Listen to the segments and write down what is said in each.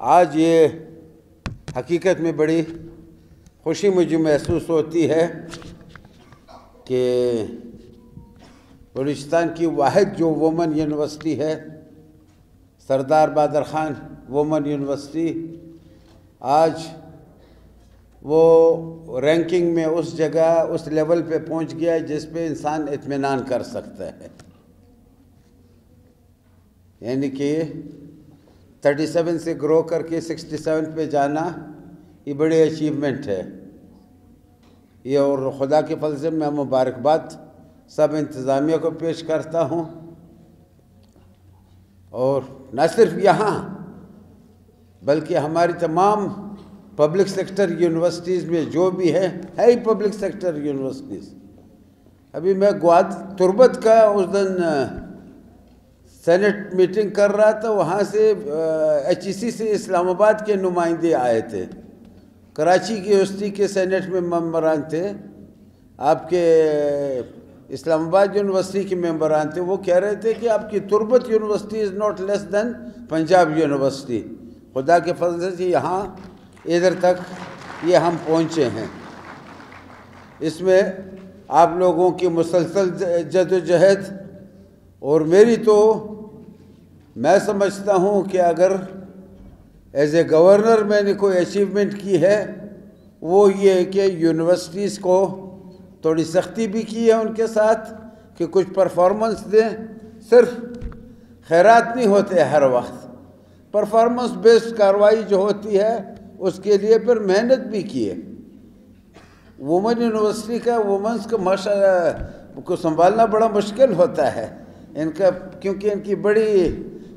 آج یہ حقیقت میں بڑی خوشی مجھے محسوس ہوتی ہے کہ بلوچستان کی واحد جو وومن یونیورسٹی ہے سردار بہادر خان وومن یونیورسٹی آج وہ رینکنگ میں اس جگہ اس لیول پہ پہنچ گیا ہے جس پہ انسان اطمینان کر سکتا ہے، یعنی کہ 37 سے گرو کر کے 67 پہ جانا یہ بڑی اچیومنٹ ہے یہ، اور خدا کے فضل سے میں مبارکباد سب انتظامیہ کو پیش کرتا ہوں، اور نہ صرف یہاں بلکہ ہماری تمام پبلک سیکٹر یونیورسٹیز میں جو بھی ہے ہی پبلک سیکٹر یونیورسٹیز۔ ابھی میں تربت کا اس دن سینٹ میٹنگ کر رہا تھا، وہاں سے HEC سے اسلام آباد کے نمائندے آئے تھے، کراچی کی یونیورسٹی کے سینٹ میں ممبران تھے، آپ کے اسلام آباد یونیورسٹی کے ممبران تھے، وہ کہہ رہے تھے کہ آپ کی Turbat University is not less than Punjab University. خدا کے فضل سے یہاں ادھر تک یہ ہم پہنچے ہیں، اس میں آپ لوگوں کی مسلسل جدوجہد، اور میری تو میں سمجھتا ہوں کہ اگر ایز اے گورنر میں نے کوئی اچیومنٹ کی ہے وہ یہ کہ یونیورسٹیز کو تھوڑی سختی بھی کی ہے ان کے ساتھ کہ کچھ پرفارمنس دیں، صرف خیرات نہیں ہوتے ہر وقت، پرفارمنس بیسڈ کارروائی جو ہوتی ہے اس کے لیے پھر محنت بھی کی ہے۔ وومن یونیورسٹی کا وومنس کا ماشاءاللہ کو سنبھالنا بڑا مشکل ہوتا ہے ان کا، کیونکہ ان کی بڑی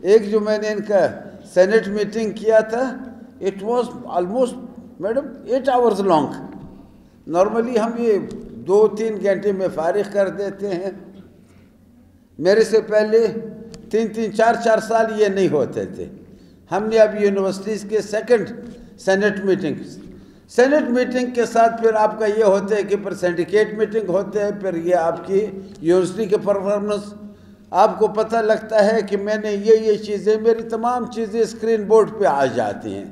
ایک جو میں نے ان کا سینٹ میٹنگ کیا تھا it was almost madam 8 hours long, normally ہم یہ 2-3 گھنٹے میں فارغ کر دیتے ہیں، میرے سے پہلے 3-4 سال یہ نہیں ہوتے تھے۔ ہم نے اب یونیورسٹیز کے سیکنڈ سینٹ میٹنگ کے ساتھ پھر آپ کا یہ ہوتا ہے کہ پھر سینڈیکیٹ میٹنگ ہوتے ہیں، پھر یہ آپ کی یونیورسٹی کے پرفارمنس آپ کو پتہ لگتا ہے کہ میں نے یہ چیزیں، میری تمام چیزیں اسکرین بورڈ پہ آ جاتی ہیں،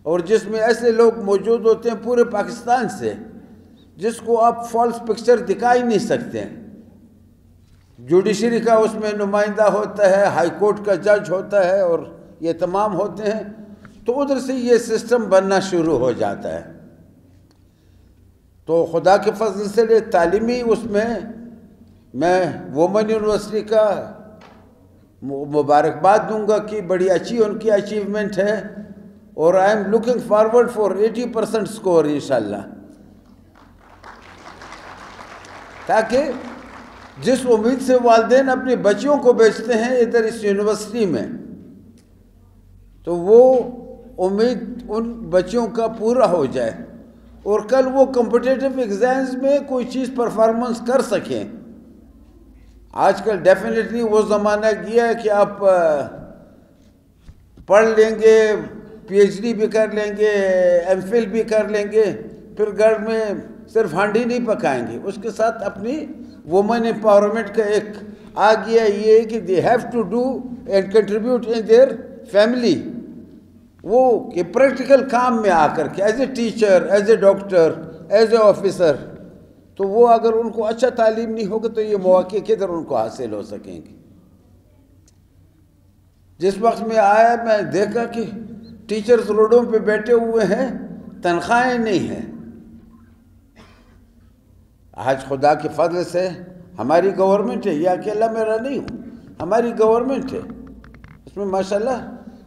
اور جس میں ایسے لوگ موجود ہوتے ہیں پورے پاکستان سے جس کو آپ فالس پکچر دکھا ہی نہیں سکتے ہیں۔ جوڈیشری کا اس میں نمائندہ ہوتا ہے، ہائی کورٹ کا جج ہوتا ہے، اور یہ تمام ہوتے ہیں، تو ادھر سے یہ سسٹم بننا شروع ہو جاتا ہے۔ تو خدا کے فضل سے تعلیمی اس میں وومن یونیورسٹی کا مبارکباد دوں گا کہ بڑی اچھی ان کی اچیومنٹ ہے، اور I am looking forward for 80% score انشاءاللہ، تاکہ جس امید سے والدین اپنے بچیوں کو بھیجتے ہیں ادھر اس یونیورسٹی میں، تو وہ امید ان بچیوں کا پورا ہو جائے، اور کل وہ کمپٹیٹیو ایگزامز میں کوئی چیز پرفارمنس کر سکیں۔ آج کل ڈیفینیٹلی وہ زمانہ گیا ہے کہ آپ پڑھ لیں گے، PhD بھی کر لیں گے، MPhil بھی کر لیں گے، پھر گھر میں صرف ہانڈی نہیں پکائیں گے، اس کے ساتھ اپنی وومن امپاورمنٹ کا ایک آ گیا یہ کہ they have to do and contribute in their family، وہ کہ پریکٹیکل کام میں آ کر کے as a teacher, as a doctor, as a officer, تو وہ اگر ان کو اچھا تعلیم نہیں ہوگا تو یہ مواقع کدھر ان کو حاصل ہو سکیں گے۔ جس وقت میں آیا میں دیکھا کہ ٹیچرز روڈوں پہ بیٹھے ہوئے ہیں، تنخواہیں نہیں ہیں۔ آج خدا کے فضل سے ہماری گورنمنٹ ہے، یہ اکیلا میرا نہیں ہوں، ہماری گورنمنٹ ہے، اس میں ماشاءاللہ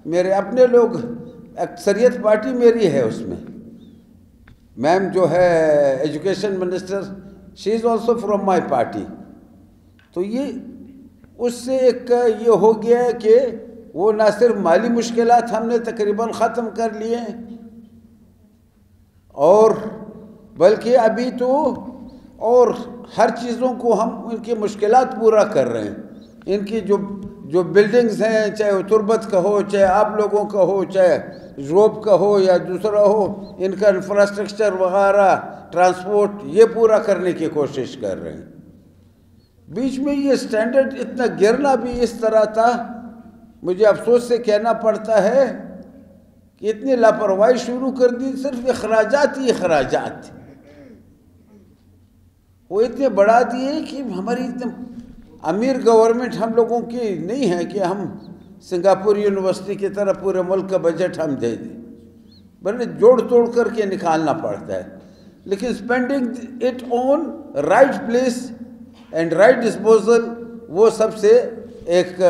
میرے اپنے لوگ، اکثریت پارٹی میری ہے اس میں، میم جو ہے education minister she is also from my party, تو یہ اس سے ایک یہ ہو گیا ہے کہ وہ نہ صرف مالی مشکلات ہم نے تقریباً ختم کر لیے ہیں، اور بلکہ ابھی تو اور ہر چیزوں کو ہم ان کی مشکلات پورا کر رہے ہیں، ان کی جو بلڈنگز ہیں، چاہے وہ تربت کا ہو، چاہے آپ لوگوں کا ہو، چاہے روب کا ہو یا دوسرا ہو، ان کا انفراسٹرکچر وغیرہ، ٹرانسپورٹ، یہ پورا کرنے کی کوشش کر رہے ہیں۔ بیچ میں یہ سٹینڈرڈ اتنا گرنا بھی اس طرح تھا، مجھے افسوس سے کہنا پڑتا ہے کہ اتنی لاپرواہی شروع کر دی، صرف اخراجات ہی اخراجات وہ اتنے بڑھا دیے کہ ہماری اتنے امیر گورنمنٹ ہم لوگوں کی نہیں ہے کہ ہم سنگاپور یونیورسٹی کی طرح پورے ملک کا بجٹ ہم دے دیں، بلکہ جوڑ توڑ کر کے نکالنا پڑتا ہے. لیکن spending it on right place and right disposal وہ سب سے ایک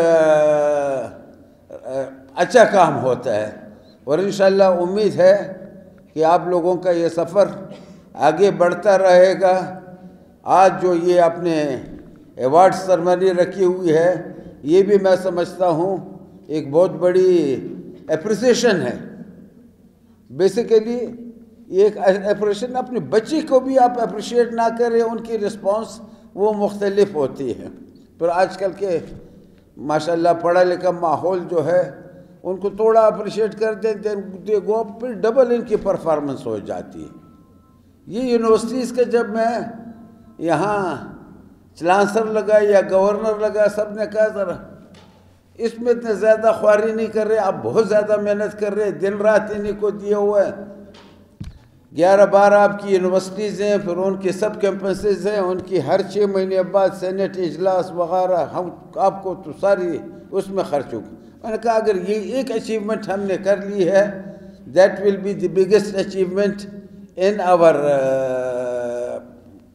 اچھا کام ہوتا ہے. اور انشاءاللہ امید ہے کہ آپ لوگوں کا یہ سفر آگے بڑھتا رہے گا. آج جو یہ اپنے ایوارڈ سرمنی رکھی ہوئی ہے، یہ بھی میں سمجھتا ہوں ایک بہت بڑی اپریسیشن ہے. بیسیکلی یہ ایک اپریشن، اپنے بچے کو بھی آپ اپریشیٹ نہ کریں، ان کی رسپانس وہ مختلف ہوتی ہے. پھر آج کل کے ماشاءاللہ پڑھا لکھا ماحول جو ہے ان کو تھوڑا اپریشیٹ کر دیں دے گو، پھر ڈبل ان کی پرفارمنس ہو جاتی ہے. یہ یونیورسٹیز کا جب میں یہاں چانسلر لگا یا گورنر لگا، سب نے کہا ذرا اس میں اتنے زیادہ خواری نہیں کر رہے، آپ بہت زیادہ محنت کر رہے، دن رات انہیں کو دیے ہوئے 11-12 آپ کی یونیورسٹیز ہیں، پھر ان کی سب کیمپسز ہیں، ان کی ہر 6 مہینے بعد سینٹ اجلاس وغیرہ، ہم آپ کو تو ساری اس میں خرچ ہوگی. میں نے کہا اگر یہ ایک اچیومنٹ ہم نے کر لی ہے، that will be the biggest achievement in our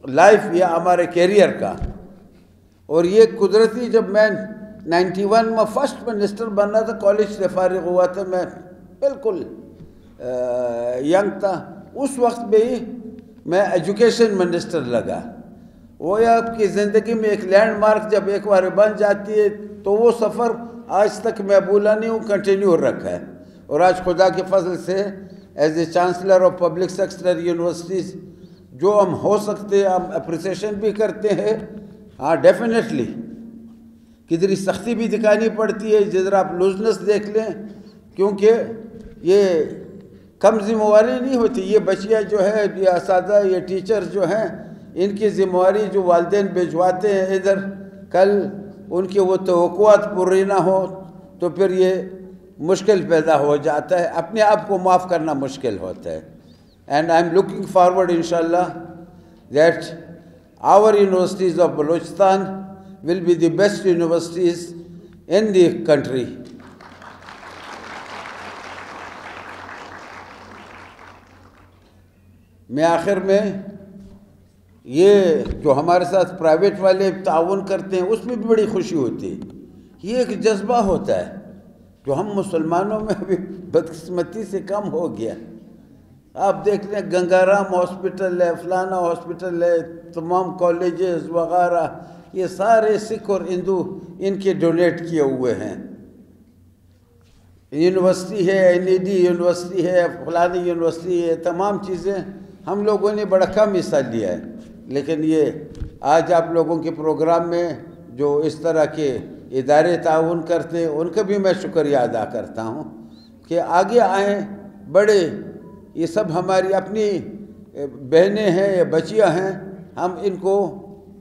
life یا ہمارے کیریئر کا. اور یہ قدرتی جب میں 91 میں فرسٹ منسٹر بننا تھا، کالج سے فارغ ہوا تھا، میں بالکل ینگ تھا، اس وقت بھی میں ایجوکیشن منسٹر لگا. وہ آپ کی زندگی میں ایک لینڈ مارک جب ایک بار بن جاتی ہے تو وہ سفر آج تک میں بھولا نہیں ہوں، کنٹینیو رکھا ہے. اور آج خدا کے فضل سے as a chancellor of public sector universities جو ہم ہو سکتے ہم اپریسیشن بھی کرتے ہیں. ہاں ڈیفینیٹلی کدھر سختی بھی دکھانی پڑتی ہے، جدھر آپ لوزنس دیکھ لیں، کیونکہ یہ کم ذمہ داری نہیں ہوتی. یہ بچیاں جو ہے، یہ اساتذہ، یہ ٹیچر جو ہیں، ان کی ذمہ داری جو والدین بھجواتے ہیں ادھر، کل ان کی وہ توقعات پوری نہ ہو تو پھر یہ مشکل پیدا ہو جاتا ہے، اپنے آپ کو معاف کرنا مشکل ہوتا ہے. And I am looking forward انشاءاللہ that our universities of Balochistan will be the best universities in the country. میں آخر میں یہ جو ہمارے ساتھ پرائیویٹ والے تعاون کرتے ہیں اس میں بھی بڑی خوشی ہوتی ہے. یہ ایک جذبہ ہوتا ہے جو ہم مسلمانوں میں ابھی بدقسمتی سے کم ہو گیا. آپ دیکھ لیں گنگا رام ہاسپٹل ہے، فلانا ہاسپٹل ہے، تمام کالجز وغیرہ، یہ سارے سکھ اور ہندو ان کے ڈونیٹ کیے ہوئے ہیں. یونیورسٹی ہے، NED یونیورسٹی ہے، فلانی یونیورسٹی ہے، تمام چیزیں ہم لوگوں نے بڑا کم حصہ لیا ہے. لیکن یہ آج آپ لوگوں کے پروگرام میں جو اس طرح کے ادارے تعاون کرتے ہیں ان کا بھی میں شکریہ ادا کرتا ہوں کہ آگے آئیں بڑے. یہ سب ہماری اپنی بہنیں ہیں یا بچیاں ہیں، ہم ان کو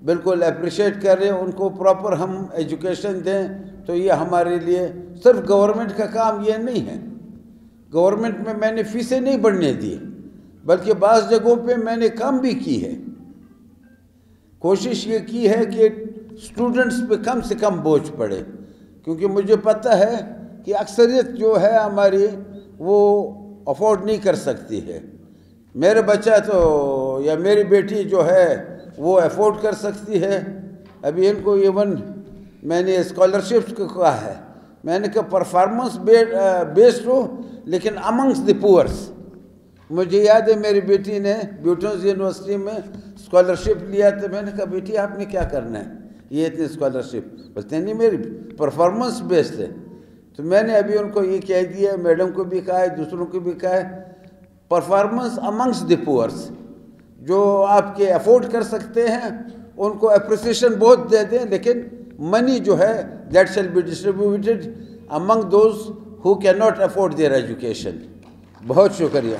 بالکل اپریشیٹ کریں، ان کو پراپر ہم ایجوکیشن دیں. تو یہ ہمارے لیے صرف گورنمنٹ کا کام یہ نہیں ہے. گورنمنٹ میں میں نے فیسیں نہیں بڑھنے دی، بلکہ بعض جگہوں پہ میں نے کم بھی کی ہے. کوشش یہ کی ہے کہ اسٹوڈنٹس پہ کم سے کم بوجھ پڑے، کیونکہ مجھے پتہ ہے کہ اکثریت جو ہے ہماری وہ افورڈ نہیں کر سکتی ہے. میرے بچہ تو یا میری بیٹی جو ہے وہ افورڈ کر سکتی ہے. ابھی ان کو ایون میں نے اسکالرشپس کو کہا ہے، میں نے کہا پرفارمنس بیسڈ ہو لیکن امنگس دی پورس. مجھے یاد ہے میری بیٹی نے بیوٹنز یونیورسٹی میں اسکالرشپ لیا، تو میں نے کہا بیٹی آپ نے کیا کرنا ہے یہ اتنی اسکالرشپ؟ بولتے نہیں میری پرفارمنس بیسڈ ہے. تو میں نے ابھی ان کو یہ کہہ دیا، میڈم کو بھی کہا ہے، دوسروں کو بھی کہا ہے، پرفارمنس امنگس دی پورس. جو آپ کے افورڈ کر سکتے ہیں ان کو اپریسیشن بہت دے دیں، لیکن منی جو ہے that shall be distributed among those who can not afford their education. بہت شکریہ.